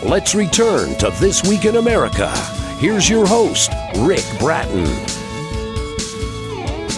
Let's return to This Week in America. Here's your host, Rick Bratton.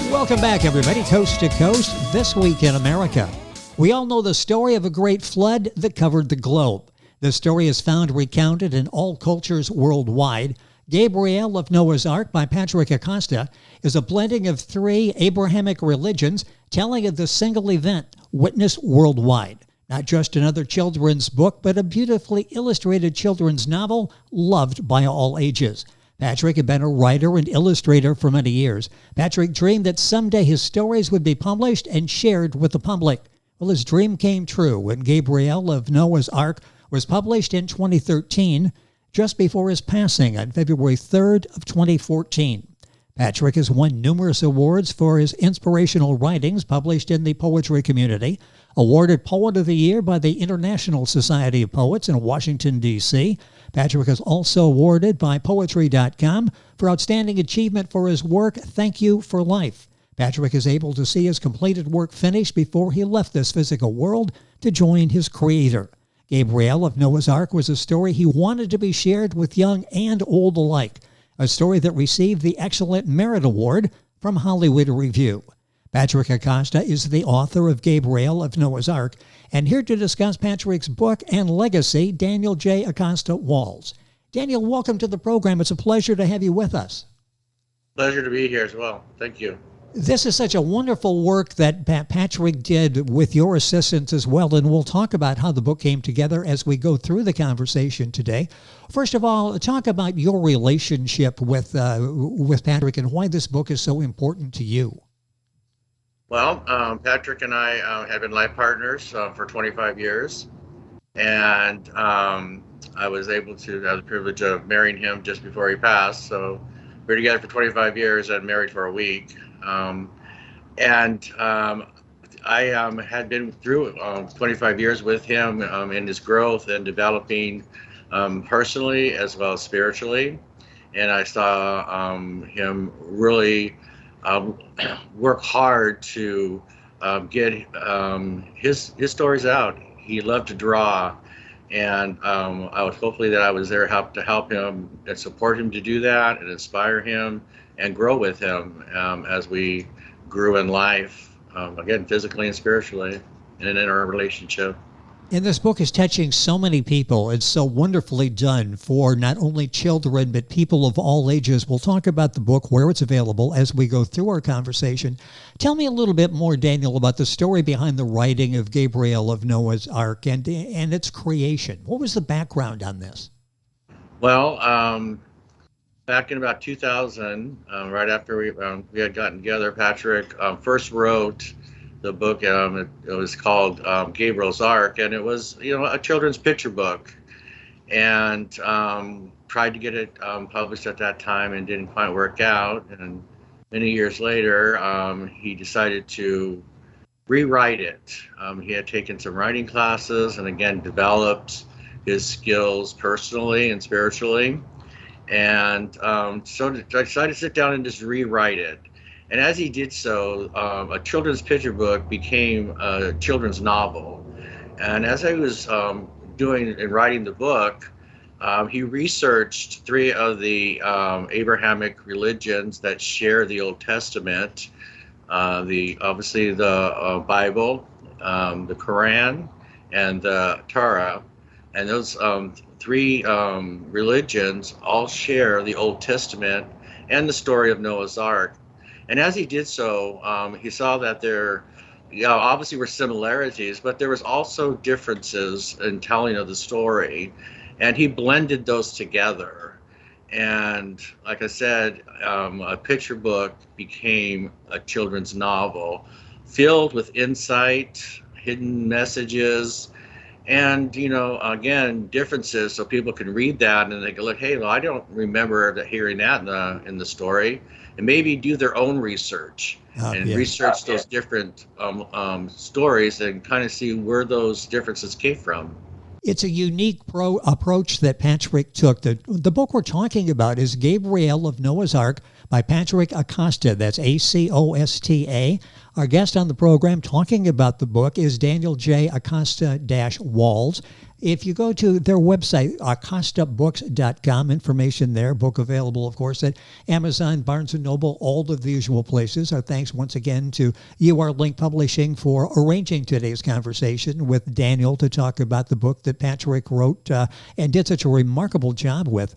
Welcome back, everybody, coast to coast, This Week in America. We all know the story of a great flood that covered the globe. The story is found recounted in all cultures worldwide. Gabriel of Noah's Ark by Patrick Acosta is a blending of three Abrahamic religions telling of the single event witnessed worldwide. Not just another children's book, but a beautifully illustrated children's novel loved by all ages. Patrick had been a writer and illustrator for many years. Patrick dreamed that someday his stories would be published and shared with the public. Well, his dream came true when Gabriel of Noah's Ark was published in 2013, just before his passing on February 3rd of 2014. Patrick has won numerous awards for his inspirational writings published in the poetry community, awarded Poet of the Year by the International Society of Poets in Washington, D.C. Patrick is also awarded by Poetry.com for outstanding achievement for his work, Thank You for Life. Patrick is able to see his completed work finished before he left this physical world to join his creator. Gabriel of Noah's Ark was a story he wanted to be shared with young and old alike, a story that received the Excellent Merit Award from Hollywood Review. Patrick Acosta is the author of Gabriel of Noah's Ark, and here to discuss Patrick's book and legacy, Daniel J. Acosta-Walz. Daniel, welcome to the program. It's a pleasure to have you with us. Pleasure to be here as well. Thank you. This is such a wonderful work that Patrick did with your assistance as well, and we'll talk about how the book came together as we go through the conversation today. First of all, talk about your relationship with Patrick and why this book is so important to you. Well, Patrick and I have been life partners for 25 years, and I was able to have the privilege of marrying him just before he passed. So we were together for 25 years and married for a week. I had been through 25 years with him in his growth and developing personally as well as spiritually. And I saw him really work hard to get his stories out. He loved to draw, and I was hopefully that I was there to help him and support him to do that and inspire him and grow with him as we grew in life, again, physically and spiritually, and in our relationship. And this book is touching so many people. It's so wonderfully done for not only children, but people of all ages. We'll talk about the book, where it's available, as we go through our conversation. Tell me a little bit more, Daniel, about the story behind the writing of Gabriel of Noah's Ark and its creation. What was the background on this? Well, back in about 2000, right after we had gotten together, Patrick first wrote the book. It was called Gabriel's Ark, and it was, a children's picture book, and tried to get it published at that time and didn't quite work out. And many years later, he decided to rewrite it. He had taken some writing classes and again developed his skills personally and spiritually. And so I decided to sit down and just rewrite it. And as he did so, a children's picture book became a children's novel. And as I was doing and writing the book, he researched three of the Abrahamic religions that share the Old Testament, obviously the Bible, the Qur'an, and the Torah. And those three religions all share the Old Testament and the story of Noah's Ark. And as he did so, he saw that there obviously were similarities, but there was also differences in telling of the story. And he blended those together. And like I said, a picture book became a children's novel filled with insight, hidden messages, and, again, differences, so people can read that and they go, look, hey, well, I don't remember hearing that in the story, and maybe do their own research research those different stories and kind of see where those differences came from. It's a unique approach that Patrick took. The book we're talking about is Gabriel of Noah's Ark by Patrick Acosta. That's Acosta. Our guest on the program talking about the book is Daniel J. Acosta-Walz. If you go to their website, acostabooks.com, information there, book available, of course, at Amazon, Barnes & Noble, all of the usual places. Our thanks once again to UR Link Publishing for arranging today's conversation with Daniel to talk about the book that Patrick wrote and did such a remarkable job with.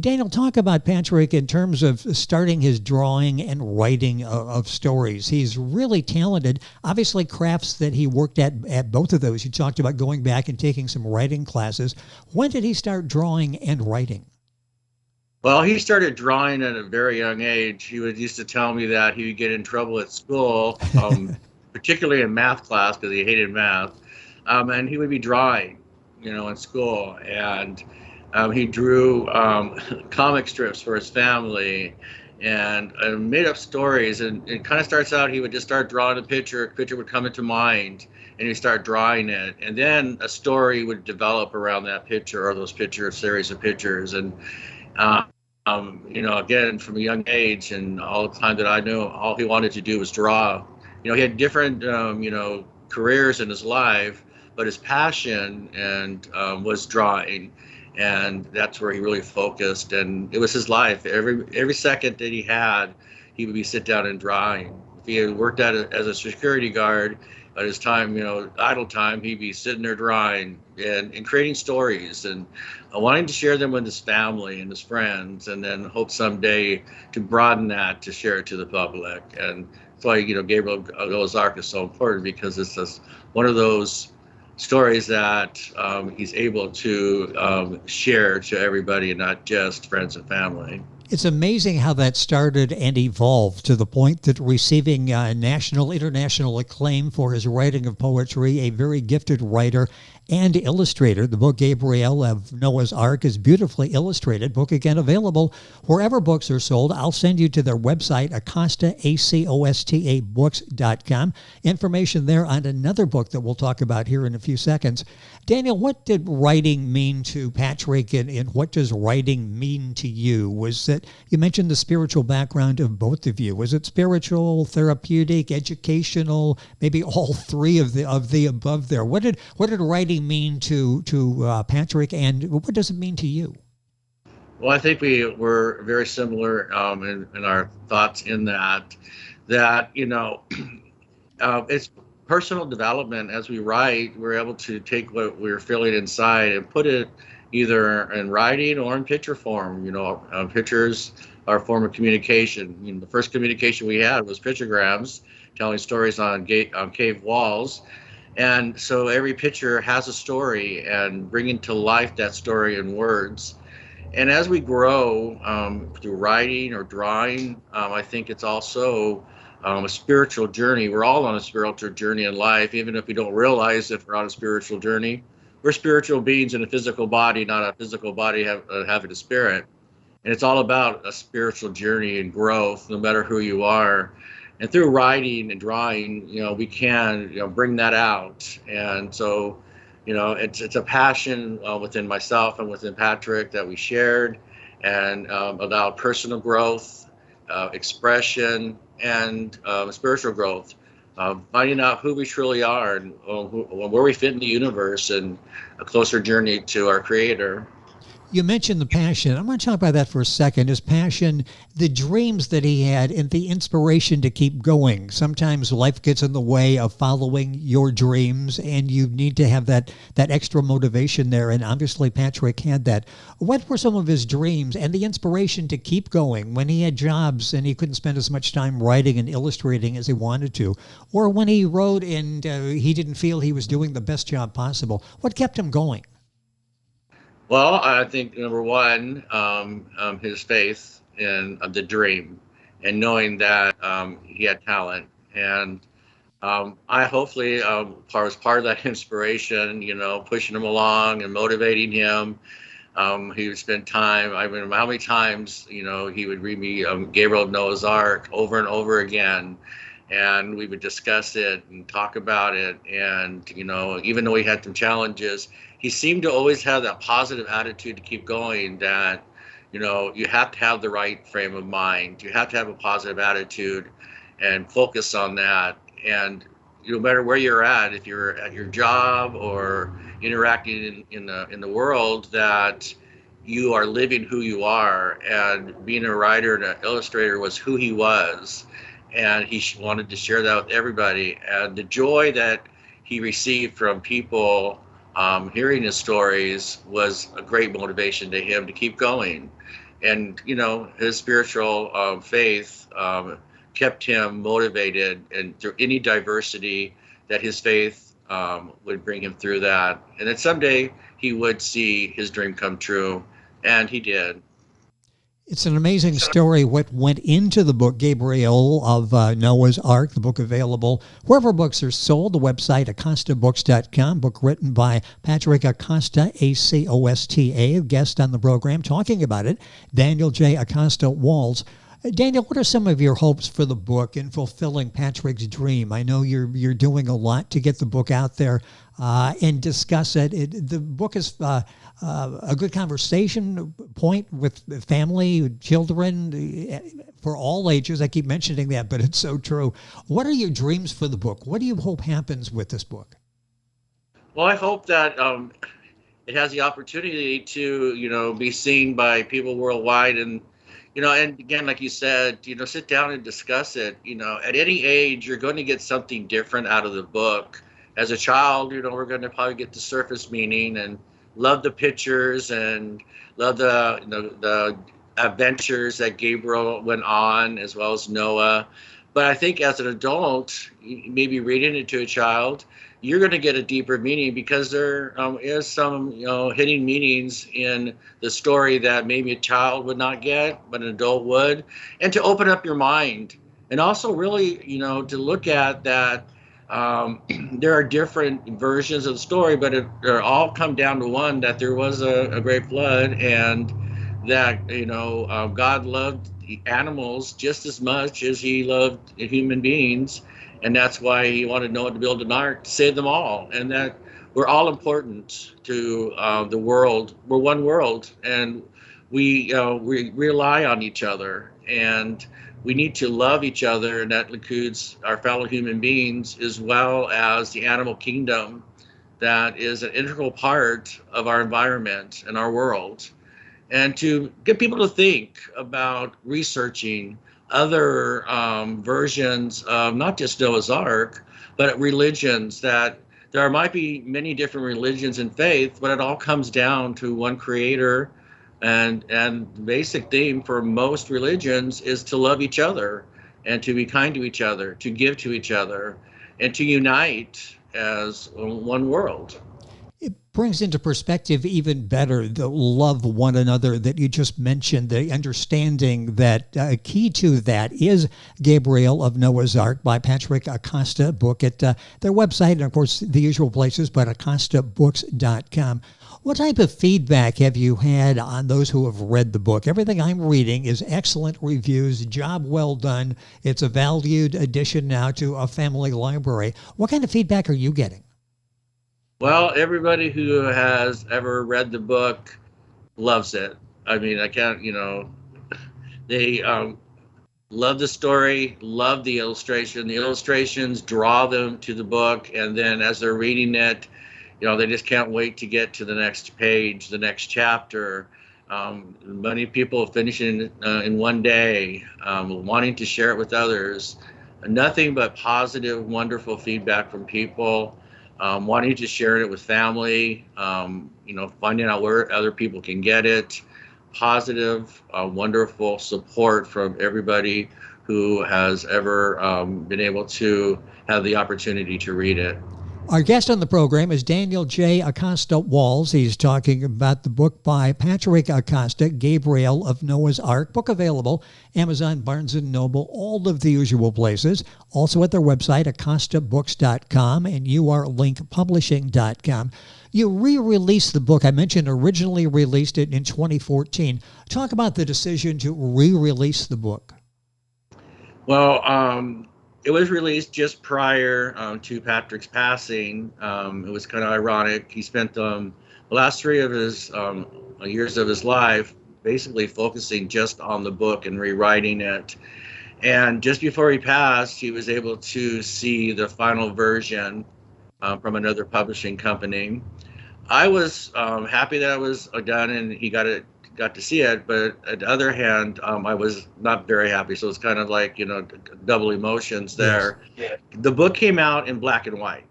Daniel, talk about Patrick in terms of starting his drawing and writing of stories. He's really talented. Obviously, crafts that he worked at both of those. You talked about going back and taking some writing classes. When did he start drawing and writing? Well, he started drawing at a very young age. He used to tell me that he would get in trouble at school, particularly in math class because he hated math, and he would be drawing, in school. And he drew comic strips for his family and made up stories. And it kind of starts out, he would just start drawing a picture would come into mind, and he'd start drawing it. And then a story would develop around that picture or those series of pictures. And, again, from a young age and all the time that I knew, all he wanted to do was draw. He had different, careers in his life, but his passion was drawing. And that's where he really focused, and it was his life. Every second that he had, he would be sit down and drawing. If he had worked as a security guard, at his time, idle time, he'd be sitting there drawing and creating stories and wanting to share them with his family and his friends, and then hope someday to broaden that to share it to the public. And that's why Gabriel Noah's Ark is so important, because it's just one of those stories that he's able to share to everybody and not just friends and family. It's amazing how that started and evolved to the point that receiving national, international acclaim for his writing of poetry, a very gifted writer and illustrator. The book Gabriel of Noah's Ark is beautifully illustrated. Book again available wherever books are sold. I'll send you to their website, Acosta, A-C-O-S-T-A books.com. Information there on another book that we'll talk about here in a few seconds. Daniel, what did writing mean to Patrick, and what does writing mean to you? Was it, you mentioned the spiritual background of both of you. Was it spiritual, therapeutic, educational, maybe all three of the above there? What did writing mean to Patrick, and what does it mean to you? Well, I think we were very similar in our thoughts in that it's personal development. As we write, we're able to take what we're feeling inside and put it either in writing or in picture form. Pictures are a form of communication. The first communication we had was pictograms, telling stories on cave walls. And so every picture has a story, and bringing to life that story in words. And as we grow through writing or drawing, I think it's also a spiritual journey. We're all on a spiritual journey in life, even if we don't realize if we're on a spiritual journey. We're spiritual beings in a physical body, not a physical body having a spirit. And it's all about a spiritual journey and growth, no matter who you are. And through writing and drawing, we can, bring that out. And so, it's a passion within myself and within Patrick that we shared, and about personal growth, expression, and spiritual growth, finding out who we truly are and where we fit in the universe, and a closer journey to our Creator. You mentioned the passion. I'm going to talk about that for a second. His passion, the dreams that he had, and the inspiration to keep going. Sometimes life gets in the way of following your dreams, and you need to have that extra motivation there. And obviously, Patrick had that. What were some of his dreams and the inspiration to keep going when he had jobs and he couldn't spend as much time writing and illustrating as he wanted to, or when he wrote and he didn't feel he was doing the best job possible? What kept him going? Well, I think number one, his faith in the dream, and knowing that he had talent. And I hopefully was part of that inspiration, pushing him along and motivating him. He would spend time, how many times, he would read me Gabriel of Noah's Ark over and over again. And we would discuss it and talk about it. And, even though we had some challenges, he seemed to always have that positive attitude to keep going, that, you have to have the right frame of mind. You have to have a positive attitude and focus on that. And, no matter where you're at, if you're at your job or interacting in the world, that you are living who you are. And being a writer and an illustrator was who he was, and he wanted to share that with everybody. And the joy that he received from people hearing his stories was a great motivation to him to keep going. And his spiritual faith kept him motivated, and through any diversity that his faith would bring him through that. And that someday he would see his dream come true, and he did. It's an amazing story what went into the book, Gabriel of Noah's Ark, the book available wherever books are sold. The website, Acosta-Books.com, book written by Patrick Acosta, A-C-O-S-T-A, a guest on the program talking about it, Daniel J. Acosta-Walz. Daniel, what are some of your hopes for the book in fulfilling Patrick's dream? I know you're doing a lot to get the book out there and discuss it. The book is a good conversation point with family, children, for all ages. I keep mentioning that, but it's so true. What are your dreams for the book? What do you hope happens with this book? Well, I hope that it has the opportunity to, be seen by people worldwide. And and again, like you said, sit down and discuss it. At any age, you're going to get something different out of the book. As a child, we're going to probably get the surface meaning and love the pictures and love the adventures that Gabriel went on, as well as Noah. But I think as an adult, maybe reading it to a child, you're going to get a deeper meaning, because there is some hidden meanings in the story that maybe a child would not get, but an adult would. And to open up your mind, and also really to look at that there are different versions of the story, but they all come down to one, that there was a great flood, and that God loved the animals just as much as he loved human beings. And that's why he wanted Noah to build an ark to save them all, and that we're all important to the world. We're one world, and we rely on each other, and we need to love each other, and that includes our fellow human beings as well as the animal kingdom that is an integral part of our environment and our world. And to get people to think about researching other versions of not just Noah's Ark, but religions, that there might be many different religions and faith, but it all comes down to one creator. And the basic theme for most religions is to love each other and to be kind to each other, to give to each other, and to unite as one world. It brings into perspective even better the love one another that you just mentioned, the understanding that key to that is Gabriel of Noah's Ark by Patrick Acosta, book at their website, and of course the usual places, but Acostabooks.com. What type of feedback have you had on those who have read the book? Everything I'm reading is excellent reviews, job well done. It's a valued addition now to a family library. What kind of feedback are you getting? Well, everybody who has ever read the book loves it. I mean, I can't, they love the story, love the illustration. The illustrations draw them to the book, and then as they're reading it, they just can't wait to get to the next page, the next chapter. Many people finish it in one day, wanting to share it with others. Nothing but positive, wonderful feedback from people. Wanting to share it with family, finding out where other people can get it. Positive, wonderful support from everybody who has ever been able to have the opportunity to read it. Our guest on the program is Daniel J. Acosta-Walz. He's talking about the book by Patrick Acosta, Gabriel of Noah's Ark. Book available, Amazon, Barnes & Noble, all of the usual places. Also at their website, Acostabooks.com and urlinkpublishing.com. You re-released the book. I mentioned originally released it in 2014. Talk about the decision to re-release the book. Well, it was released just prior to Patrick's passing. It was kind of ironic. He spent the last 3 of his years of his life basically focusing just on the book and rewriting it. And just before he passed, he was able to see the final version from another publishing company. I was happy that it was done and he got to see it, but on the other hand, I was not very happy. So it's kind of like, double emotions there. Yes. The book came out in black and white.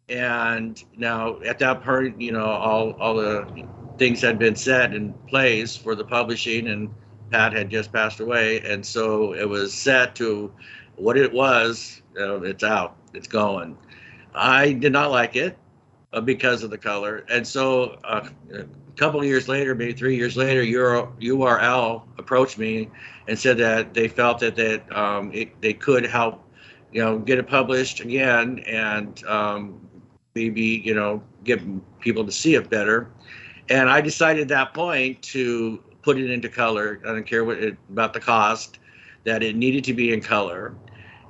And now at that point, all the things had been set in place for the publishing, and Pat had just passed away. And so it was set to what it was. It's out, it's going. I did not like it because of the color. And so a couple of years later, maybe 3 years later, URL approached me and said that they felt that they could help, get it published again and maybe, get people to see it better. And I decided at that point to put it into color. I don't care about the cost, that it needed to be in color.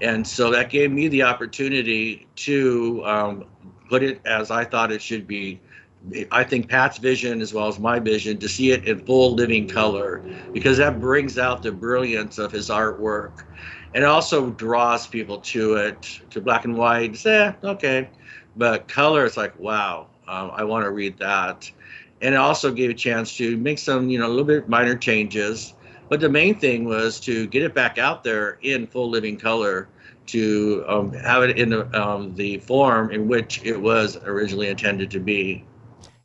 And so that gave me the opportunity to put it as I thought it should be. I think Pat's vision as well as my vision, to see it in full living color, because that brings out the brilliance of his artwork. And it also draws people to it. To black and white, say, okay. But color, it's like, wow, I want to read that. And it also gave a chance to make some, a little bit minor changes. But the main thing was to get it back out there in full living color, to have it in the form in which it was originally intended to be.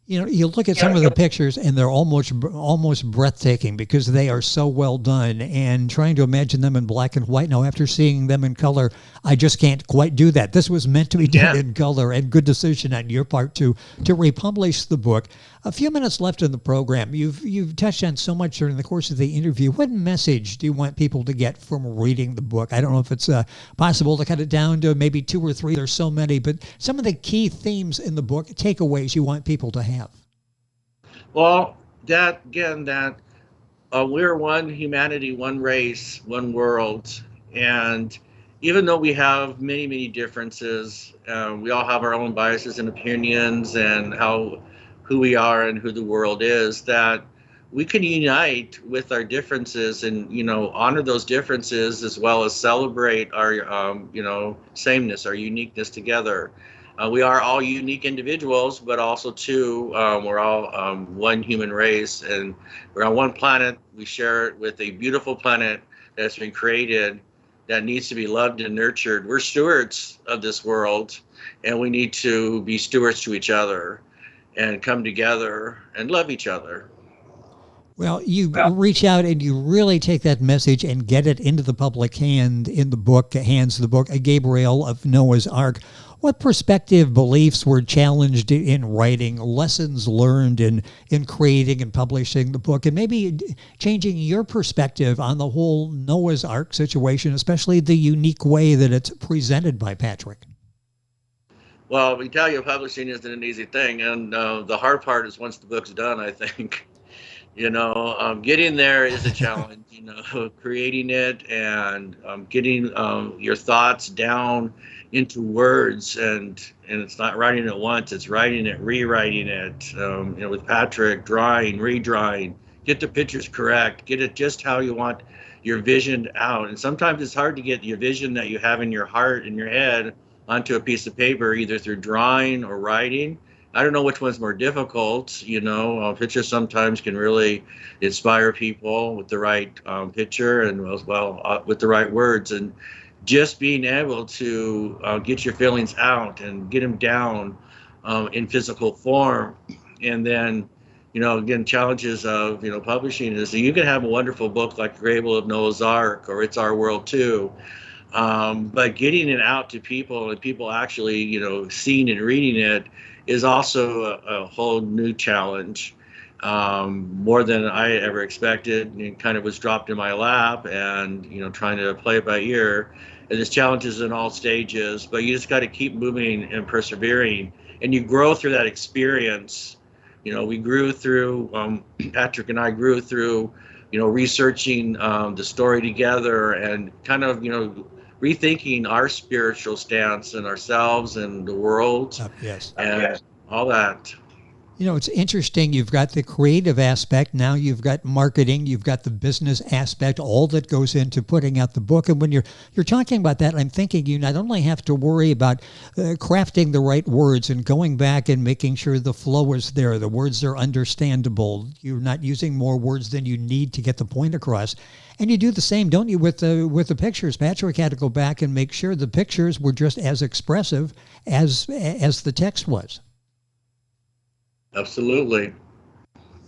You look at some of the pictures and they're almost breathtaking because they are so well done, and trying to imagine them in black and white now after seeing them in color, I just can't quite do that. This was meant to be done in color, and good decision on your part to republish the book. A few minutes left in the program. You've touched on so much during the course of the interview. What message do you want people to get from reading the book? I don't know if it's possible to cut it down to maybe 2 or 3. There's so many, but some of the key themes in the book, takeaways you want people to have. Well, we're one humanity, one race, one world. And even though we have many, many differences, we all have our own biases and opinions and who we are and who the world is, that we can unite with our differences and, honor those differences as well as celebrate our, sameness, our uniqueness together. We are all unique individuals, but also too, we're all one human race, and we're on one planet. We share it with a beautiful planet that's been created that needs to be loved and nurtured. We're stewards of this world, and we need to be stewards to each other and come together and love each other. Well, you reach out and you really take that message and get it into the public hands of the book, Gabriel of Noah's Ark. What perspective, beliefs were challenged in writing, lessons learned in creating and publishing the book, and maybe changing your perspective on the whole Noah's Ark situation, especially the unique way that it's presented by Patrick? Well, we tell you publishing isn't an easy thing, and the hard part is once the book's done, I think. Getting there is a challenge, creating it and getting your thoughts down into words, and it's not writing it once, it's writing it, rewriting it, with Patrick, drawing, redrawing, get the pictures correct, get it just how you want your vision out. And sometimes it's hard to get your vision that you have in your heart, in your head, onto a piece of paper, either through drawing or writing. I don't know which one's more difficult. Pictures sometimes can really inspire people with the right picture and with the right words. And just being able to get your feelings out and get them down in physical form. And then, again, challenges of, publishing is that you can have a wonderful book like Gabriel of Noah's Ark or It's Our World Too. But getting it out to people and people actually, seeing and reading it is also a whole new challenge, more than I ever expected. It kind of was dropped in my lap, and trying to play it by ear. And there's challenges in all stages, but you just got to keep moving and persevering, and you grow through that experience. We grew through, Patrick and I grew through, researching the story together and kind of, rethinking our spiritual stance and ourselves and the world, and all that. You know, it's interesting. You've got the creative aspect. Now you've got marketing. You've got the business aspect, all that goes into putting out the book. And when you're talking about that, I'm thinking you not only have to worry about crafting the right words and going back and making sure the flow is there, the words are understandable. You're not using more words than you need to get the point across. And you do the same, don't you, with the pictures? Patrick had to go back and make sure the pictures were just as expressive as the text was. Absolutely.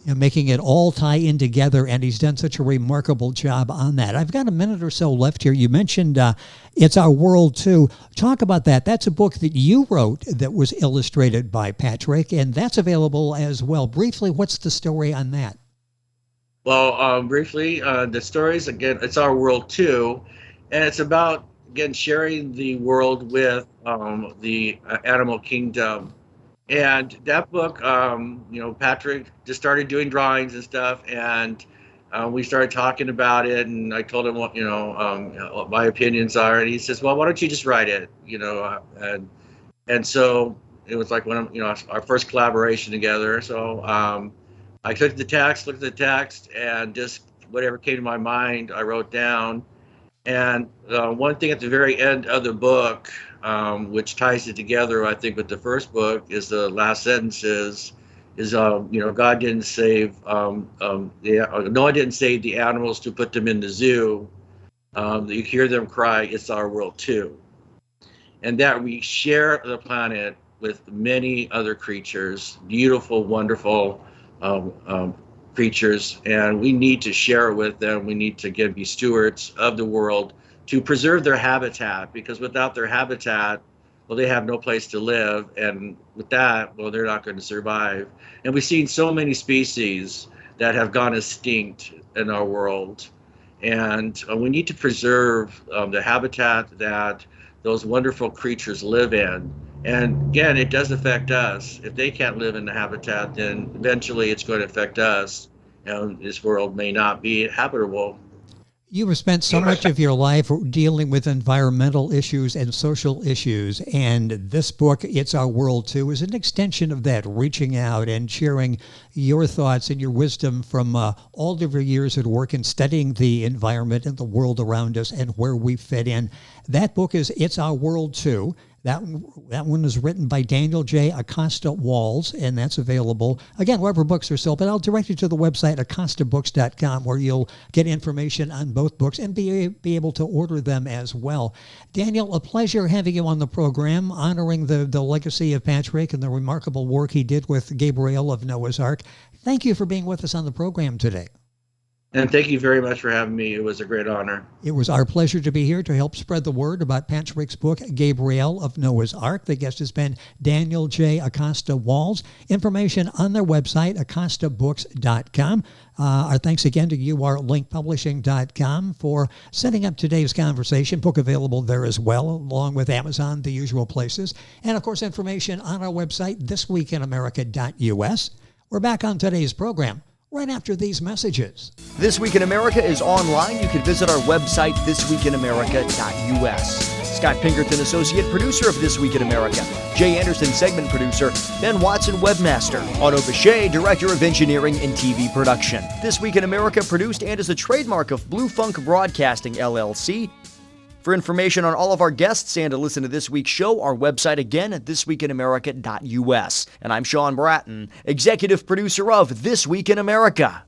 Making it all tie in together, and he's done such a remarkable job on that. I've got a minute or so left here. You mentioned It's Our World, too. Talk about that. That's a book that you wrote that was illustrated by Patrick, and that's available as well. Briefly, what's the story on that? Well, briefly, the stories, again, It's Our World, too, and it's about, again, sharing the world with the animal kingdom. And that book, Patrick just started doing drawings and stuff, and we started talking about it, and I told him what my opinions are, and he says, well, why don't you just write it, and so it was like our first collaboration together. So I looked at the text, and just whatever came to my mind, I wrote down. And one thing at the very end of the book, which ties it together, I think, with the first book, is the last sentence is God didn't save Noah didn't save the animals to put them in the zoo. You hear them cry, "It's our world too," and that we share the planet with many other creatures, beautiful, wonderful creatures, and we need to share it with them. We need to, again, be stewards of the world to preserve their habitat, because without their habitat, well, they have no place to live, and with that, well, they're not going to survive. And we've seen so many species that have gone extinct in our world, and we need to preserve the habitat that those wonderful creatures live in. And again, it does affect us. If they can't live in the habitat, then eventually it's going to affect us, and this world may not be habitable. You have spent so much of your life dealing with environmental issues and social issues, and this book, It's Our World Too, is an extension of that, reaching out and sharing your thoughts and your wisdom from all of your years at work in studying the environment and the world around us and where we fit in. That book is It's Our World Too. That one is written by Daniel J. Acosta-Walz, and that's available, again, wherever books are sold. But I'll direct you to the website, acostabooks.com, where you'll get information on both books and be able to order them as well. Daniel, a pleasure having you on the program, honoring the legacy of Patrick and the remarkable work he did with Gabriel of Noah's Ark. Thank you for being with us on the program today. And thank you very much for having me. It was a great honor. It was our pleasure to be here to help spread the word about Patrick's book, Gabriel of Noah's Ark. The guest has been Daniel J. Acosta-Walz. Information on their website, acostabooks.com. Our thanks again to urlinkpublishing.com for setting up today's conversation. Book available there as well, along with Amazon, the usual places. And, of course, information on our website, thisweekinamerica.us. We're back on today's program right after these messages. This Week in America is online. You can visit our website, thisweekinamerica.us. Scott Pinkerton, associate producer of This Week in America. Jay Anderson, segment producer. Ben Watson, webmaster. Otto Bechet, director of engineering and TV production. This Week in America produced and is a trademark of Blue Funk Broadcasting, LLC. For information on all of our guests and to listen to this week's show, our website again at thisweekinamerica.us. And I'm Sean Bratton, executive producer of This Week in America.